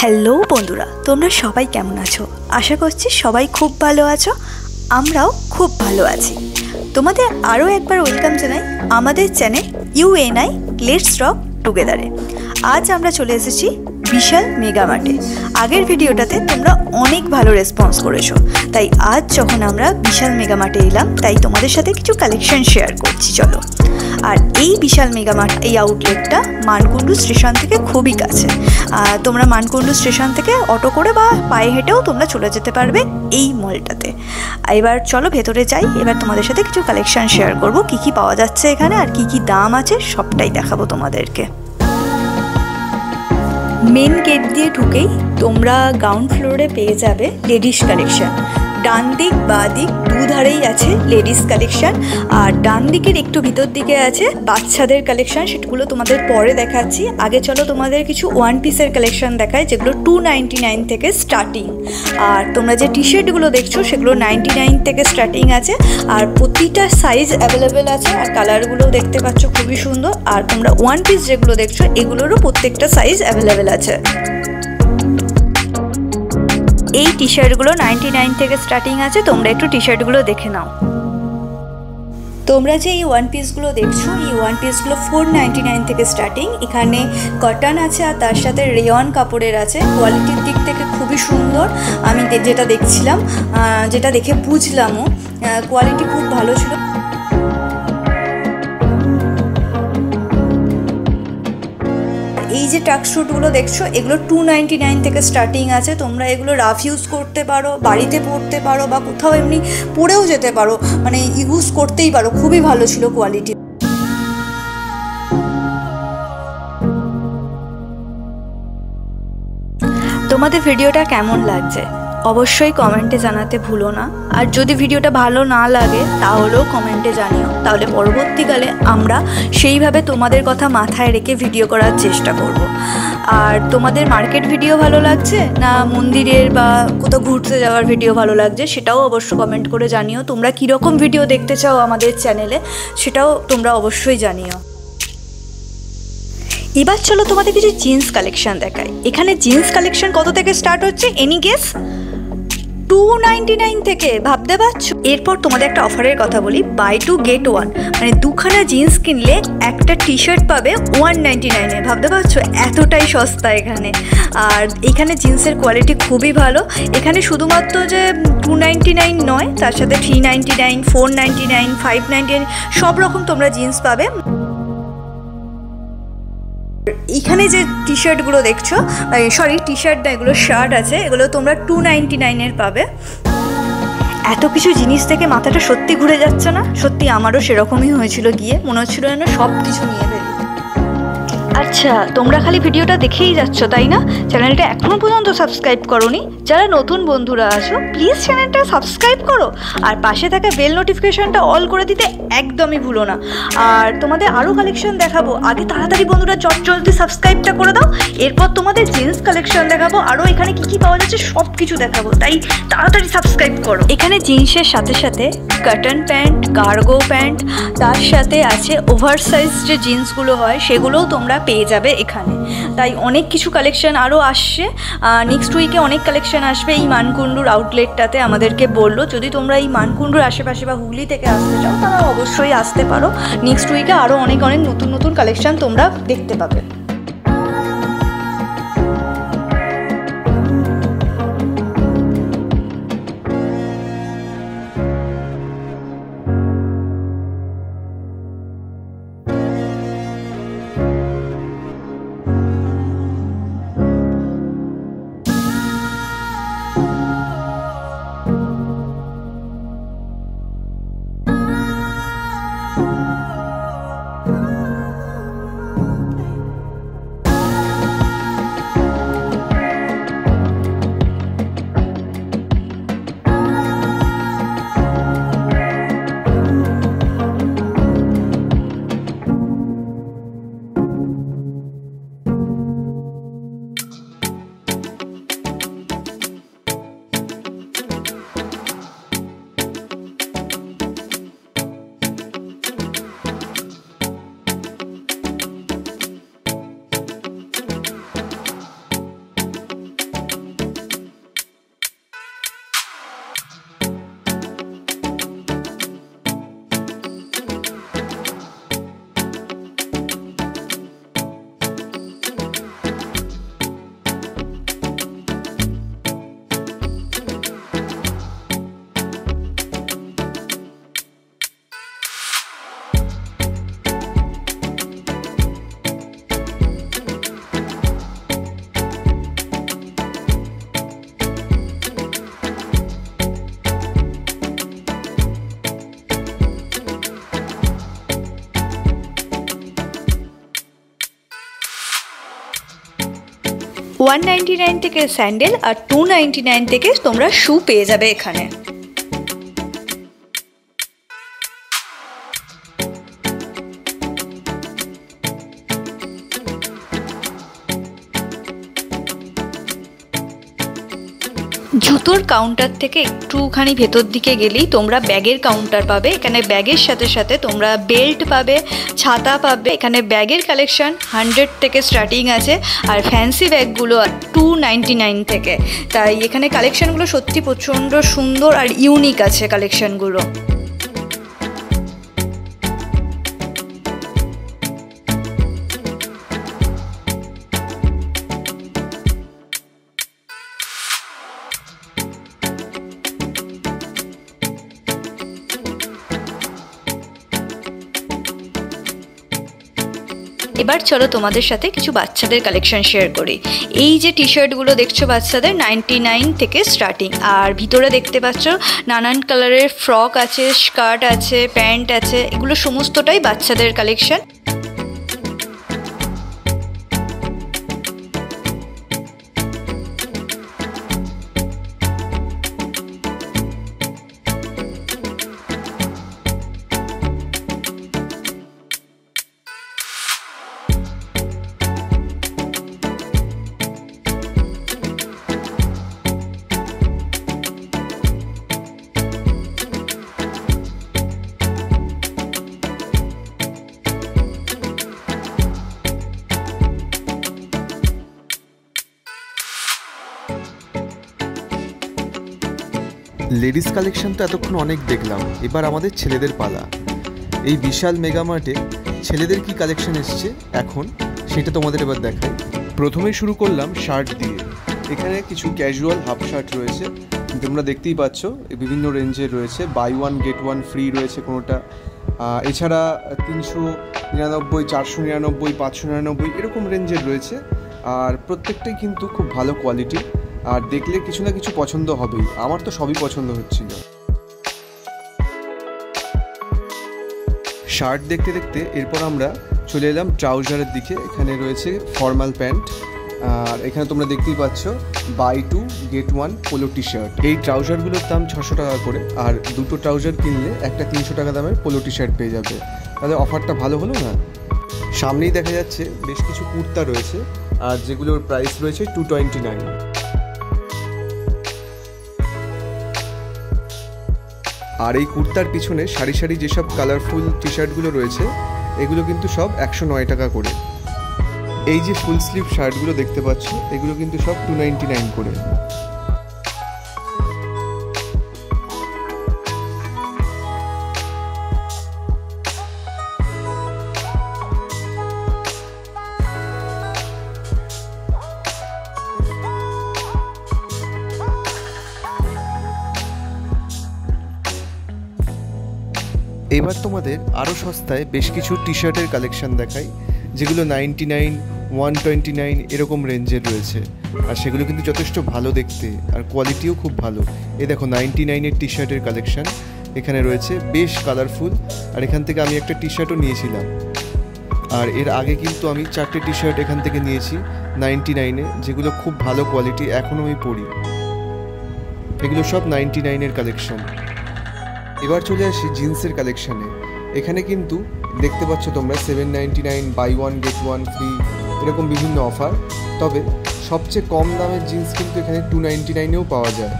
Hello বন্ধুরা, তোমরা সবাই কেমন আছো? আশা করছি সবাই খুব ভালো আছো। আমরাও খুব ভালো আছি। তোমাদের আরও একবার ওয়েলকাম জানাই আমাদের চ্যানেল ইউএনআই লেটস রক টুগেদারে। আজ আমরা চলে এসেছি বিশাল মেগা মার্টে। আগের ভিডিওটাতে তোমরা অনেক ভালো রেসপন্স করেছো, তাই আজ যখন আমরা বিশাল মেগা মার্টে এলাম তাই তোমাদের সাথে কিছু কালেকশন শেয়ার করছি। চলো। আর এই বিশাল মেগা মার্ট, এই আউটলেটটা মানকুণ্ডু স্টেশন থেকে খুবই কাছে। তোমরা মানকুণ্ডু স্টেশন থেকে অটো করে বা পায়ে হেঁটেও তোমরা চলে যেতে পারবে এই মলটাতে। এবার চলো ভেতরে যাই। এবার তোমাদের সাথে কিছু কালেকশন শেয়ার করব, কি কি পাওয়া যাচ্ছে এখানে আর কি কি দাম আছে সবটাই দেখাবো তোমাদেরকে। মেন গেট দিয়ে ঢুকেই তোমরা গ্রাউন্ড ফ্লোরে পেয়ে যাবে লেডিস কালেকশন। ডান দিক বা দিক দুধারেই আছে লেডিস কালেকশন, আর ডান দিকের একটু ভিতর দিকে আছে বাচ্চাদের কালেকশন। সেগুলো তোমাদের পরে দেখাচ্ছি। আগে চলো তোমাদের কিছু ওয়ান পিসের কালেকশন দেখায়, যেগুলো 299 থেকে স্টার্টিং। আর তোমরা যে টি শার্টগুলো দেখছো সেগুলো 99 থেকে স্টার্টিং আছে, আর প্রতিটা সাইজ অ্যাভেলেবেল আছে। আর কালারগুলোও দেখতে পাচ্ছ খুবই সুন্দর। আর তোমরা ওয়ান পিস যেগুলো দেখছো এগুলোরও প্রত্যেকটা সাইজ অ্যাভেলেবেল আছে। এই টি শার্টগুলো 99 থেকে স্টার্টিং আছে, তোমরা একটু টি শার্টগুলো দেখে নাও। তোমরা যে এই ওয়ান পিসগুলো দেখছো এই ওয়ান পিসগুলো 499 থেকে স্টার্টিং। এখানে কটন আছে আর তার সাথে রেয়ন কাপড়ের আছে। কোয়ালিটির দিক থেকে খুবই সুন্দর। আমি যেটা দেখছিলাম, যেটা দেখে বুঝলামও, কোয়ালিটি খুব ভালো ছিল। এই যে ট্রাক স্যুটগুলো দেখছো এগুলো 299 থেকে স্টার্টিং আছে। তোমরা এগুলো রাফ ইউজ করতে পারো, বাড়িতে পরতে পারো বা কোথাও এমনি পরেও যেতে পারো, মানে ইউজ করতেই পারো। খুবই ভালো ছিল কোয়ালিটি। তোমাদের ভিডিওটা কেমন লাগছে অবশ্যই কমেন্টে জানাতে ভুলো না। আর যদি ভিডিওটা ভালো না লাগে তাহলেও কমেন্টে জানিও, তাহলে পরবর্তীকালে আমরা সেইভাবে তোমাদের কথা মাথায় রেখে ভিডিও করার চেষ্টা করব। আর তোমাদের মার্কেট ভিডিও ভালো লাগছে না মন্দিরের বা কোথাও ঘুরতে যাওয়ার ভিডিও ভালো লাগছে সেটাও অবশ্য কমেন্ট করে জানিও। তোমরা কীরকম ভিডিও দেখতে চাও আমাদের চ্যানেলে সেটাও তোমরা অবশ্যই জানিও। এবার চলো তোমাদের কিছু জিন্স কালেকশন দেখায়। এখানে জিন্স কালেকশন কত থেকে স্টার্ট হচ্ছে এনি গেস? 299 থেকে, ভাবতে পারছো? এরপর তোমাদের একটা অফারের কথা বলি, বাই টু গেট ওয়ান, মানে দুখানা জিন্স কিনলে একটা টি শার্ট পাবে 199-এ। ভাবতে পারছো এতটাই সস্তা এখানে। আর এখানে জিন্সের কোয়ালিটি খুবই ভালো। এখানে শুধুমাত্র যে 299 নয়, তার সাথে 399, 499, 599 সব রকম তোমরা জিন্স পাবে। এখানে যে টি শার্টগুলো দেখছো, সরি টি শার্ট না, এগুলো শার্ট আছে, এগুলো তোমরা 299-এর পাবে। এত কিছু জিনিস থেকে মাথাটা সত্যি ঘুরে যাচ্ছে না? সত্যি আমারও সেরকমই হয়েছিল, গিয়ে মনে হচ্ছিল যেন সব কিছু নিয়ে ফেলি। আচ্ছা, তোমরা খালি ভিডিওটা দেখেই যাচ্ছ তাই না? চ্যানেলটা এখনও পর্যন্ত সাবস্ক্রাইব করোনি? যারা নতুন বন্ধুরা আছো প্লিজ চ্যানেলটা সাবস্ক্রাইব করো, আর পাশে থাকা বেল নোটিফিকেশনটা অল করে দিতে একদমই ভুলো না। আর তোমাদের আরও কালেকশন দেখাবো, আগে তাড়াতাড়ি বন্ধুরা জলদি সাবস্ক্রাইবটা করে দাও। এরপর তোমাদের জিন্স কালেকশন দেখাবো, আরও এখানে কী কী পাওয়া যাচ্ছে সব কিছু দেখাবো, তাই তাড়াতাড়ি সাবস্ক্রাইব করো। এখানে জিন্সের সাথে সাথে কটন প্যান্ট, কার্গো প্যান্ট, তার সাথে আছে ওভারসাইজ যে জিন্সগুলো হয় সেগুলোও তোমরা পেয়ে যাবে এখানে। তাই অনেক কিছু কালেকশন আরও আসছে। নেক্সট উইকে অনেক কালেকশন আসবে এই মানকুণ্ডুর আউটলেটটাতে। আমাদেরকে বললো যদি তোমরা এই মানকুণ্ডুর আশেপাশে বা হুগলি থেকে আসতে চাও তারা অবশ্যই আসতে পারো। নেক্সট উইকে আরও অনেক নতুন নতুন কালেকশন তোমরা দেখতে পাবে। 199 থেকে স্যান্ডেল আর 299 থেকে তোমরা শু পেয়ে যাবে এখানে। জুতোর কাউন্টার থেকে একটুখানি ভেতর দিকে গেলেই তোমরা ব্যাগের কাউন্টার পাবে। এখানে ব্যাগের সাথে সাথে তোমরা বেল্ট পাবে, ছাতা পাবে। এখানে ব্যাগের কালেকশন 100 থেকে স্টার্টিং আছে, আর ফ্যান্সি ব্যাগগুলো 299 থেকে। তাই এখানে কালেকশনগুলো সত্যি প্রচণ্ড সুন্দর আর ইউনিক আছে কালেকশনগুলো। এবার চলো তোমাদের সাথে কিছু বাচ্চাদের কালেকশন শেয়ার করি। এই যে টি শার্টগুলো দেখছো বাচ্চাদের 99 থেকে স্টার্টিং, আর ভিতরে দেখতে পাচ্ছ নানান কালারের ফ্রক আছে, স্কার্ট আছে, প্যান্ট আছে। এগুলো সমস্তটাই বাচ্চাদের কালেকশন। লেডিস কালেকশন তো এতক্ষণ অনেক দেখলাম, এবার আমাদের ছেলেদের পালা। এই বিশাল মেগামার্টে ছেলেদের কি কালেকশন এসছে এখন সেটা তোমাদের এবার দেখাই। প্রথমে শুরু করলাম শার্ট দিয়ে। এখানে কিছু ক্যাজুয়াল হাফ শার্ট রয়েছে, তোমরা দেখতেই পাচ্ছ বিভিন্ন রেঞ্জের রয়েছে। Buy one get one free রয়েছে কোনোটা, এছাড়া 399, 499, 599 এরকম রেঞ্জের রয়েছে। আর প্রত্যেকটাই কিন্তু খুব ভালো কোয়ালিটি, আর দেখলে কিছু না কিছু পছন্দ হবেই। আমার তো সবই পছন্দ হচ্ছিল। শার্ট দেখতে দেখতে এরপর আমরা চলে এলাম ট্রাউজারের দিকে। এখানে রয়েছে ফর্মাল প্যান্ট, আর এখানে তোমরা দেখতেই পাচ্ছ buy 2 get 1 polo T shirt. এই ট্রাউজারগুলোর দাম 600 টাকা করে, আর দুটো ট্রাউজার কিনলে একটা 300 টাকা দামের পোলো টি শার্ট পেয়ে যাবে। তাহলে অফারটা ভালো হলো না? সামনেই দেখা যাচ্ছে বেশ কিছু কুর্তা রয়েছে, আর যেগুলোর প্রাইস রয়েছে 229। আর এই কুর্তার পিছনে সারি সারি যেসব কালারফুল টি শার্টগুলো রয়েছে এগুলো কিন্তু সব 109 টাকা করে। এই যে ফুল স্লিভ শার্টগুলো দেখতে পাচ্ছ এগুলো কিন্তু সব 299 করে। এবার তোমাদের আরও সস্তায় বেশ কিছু টি শার্টের কালেকশন দেখাই, যেগুলো 99, 129 এরকম রেঞ্জের রয়েছে। আর সেগুলো কিন্তু যথেষ্ট ভালো দেখতে, আর কোয়ালিটিও খুব ভালো। এই দেখো 99-এর টি শার্টের কালেকশন এখানে রয়েছে, বেশ কালারফুল। আর এখান থেকে আমি একটা টি শার্টও নিয়েছিলাম, আর এর আগে কিন্তু আমি 4টে টি শার্ট এখান থেকে নিয়েছি 99-এ, যেগুলো খুব ভালো কোয়ালিটি, এখনও আমি পরি। এগুলো সব 99-এর কালেকশন। এবার চলে আসি জিন্সের কালেকশানে। এখানে কিন্তু দেখতে পাচ্ছ তোমরা 799, buy one get one free এরকম বিভিন্ন অফার। তবে সবচেয়ে কম দামের জিন্স কিন্তু এখানে 299-এও পাওয়া যায়।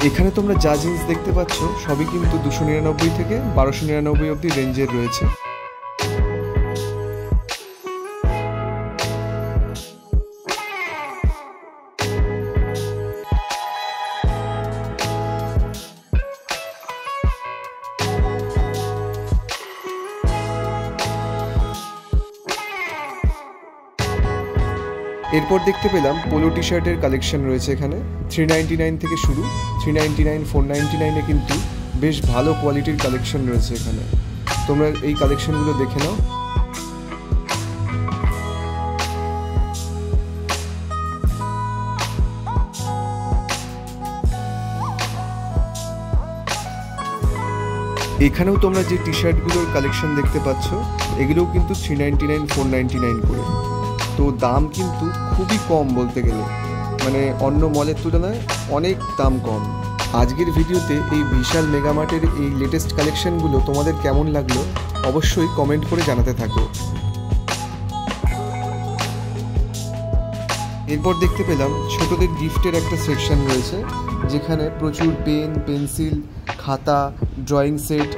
এখানে তোমরা যা জিন্স দেখতে পাচ্ছ সবই কিন্তু 299 থেকে 1299 অবধি রেঞ্জের রয়েছে। এরপর দেখতে পেলাম পোলো টি শার্টের কালেকশন রয়েছে এখানে 399 থেকে শুরু। 399, 499-এ কিন্তু বেশ ভালো কোয়ালিটির কালেকশন রয়েছে এখানে। তোমরা এই কালেকশনগুলো দেখে নাও। এখানেও তোমরা যে টি শার্টগুলোর কালেকশন দেখতে পাচ্ছ এগুলোও কিন্তু 399, 499 করে। তো দাম কিন্তু খুবই কম বলতে গেলে, মানে অন্য মলের তুলনায় অনেক দাম কম। আজকের ভিডিওতে এই বিশাল মেগামার্টের এই লেটেস্ট কালেকশনগুলো তোমাদের কেমন লাগলো অবশ্যই কমেন্ট করে জানাতে থাকো। এরপর দেখতে পেলাম ছোটদের গিফটের একটা সেকশন রয়েছে, যেখানে প্রচুর পেন, পেন্সিল, খাতা, ড্রয়িং সেট,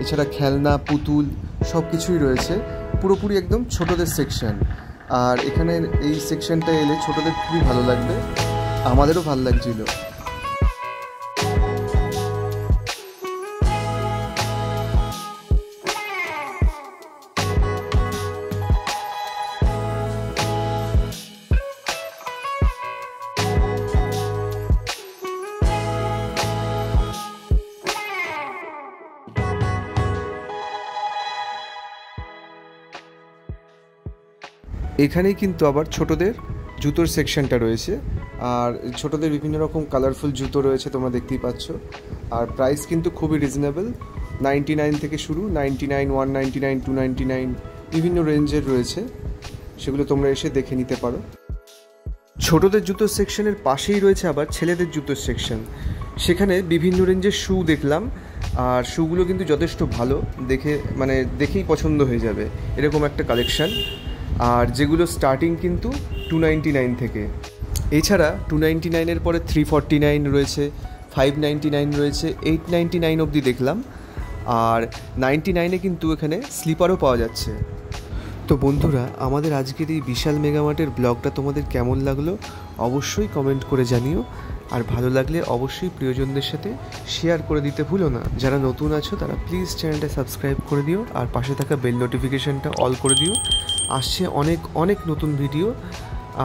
এছাড়া খেলনা, পুতুল সব কিছুই রয়েছে। পুরোপুরি একদম ছোটদের সেকশন। আর এখানে এই সেকশনটা এলে ছোটদের খুবই ভালো লাগবে, আমাদেরও ভালো লাগছিল। এখানেই কিন্তু আবার ছোটদের জুতোর সেকশনটা রয়েছে, আর ছোটদের বিভিন্ন রকম কালারফুল জুতো রয়েছে, তোমরা দেখতেই পাচ্ছ। আর প্রাইস কিন্তু খুবই রিজনেবল, 99 থেকে শুরু, 99, 199, 299 বিভিন্ন রেঞ্জের রয়েছে, সেগুলো তোমরা এসে দেখে নিতে পারো। ছোটদের জুতোর সেকশনের পাশেই রয়েছে আবার ছেলেদের জুতোর সেকশন, সেখানে বিভিন্ন রেঞ্জের শ্যু দেখলাম। আর শ্যুগুলো কিন্তু যথেষ্ট ভালো, দেখেই পছন্দ হয়ে যাবে এরকম একটা কালেকশান। আর যেগুলো স্টার্টিং কিন্তু 299 থেকে। এছাড়া 299-এর পরে 349 রয়েছে, 599 রয়েছে, 899 অবধি দেখলাম। আর 99-এ কিন্তু এখানে স্লিপারও পাওয়া যাচ্ছে। তো বন্ধুরা, আমাদের আজকের এই বিশাল মেগামার্টের ব্লগটা তোমাদের কেমন লাগলো অবশ্যই কমেন্ট করে জানিও। আর ভালো লাগলে অবশ্যই প্রিয়জনদের সাথে শেয়ার করে দিতে ভুলো না। যারা নতুন আছো তারা প্লিজ চ্যানেলটা সাবস্ক্রাইব করে দিও, আর পাশে থাকা বেল নোটিফিকেশানটা অল করে দিও। আসছে অনেক অনেক নতুন ভিডিও,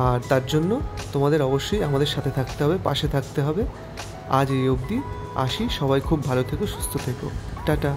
আর তার জন্য তোমাদের অবশ্যই আমাদের সাথে থাকতে হবে, পাশে থাকতে হবে। আজ এই অবধি আসি, সবাই খুব ভালো থেকো, সুস্থ থেকো, টাটা।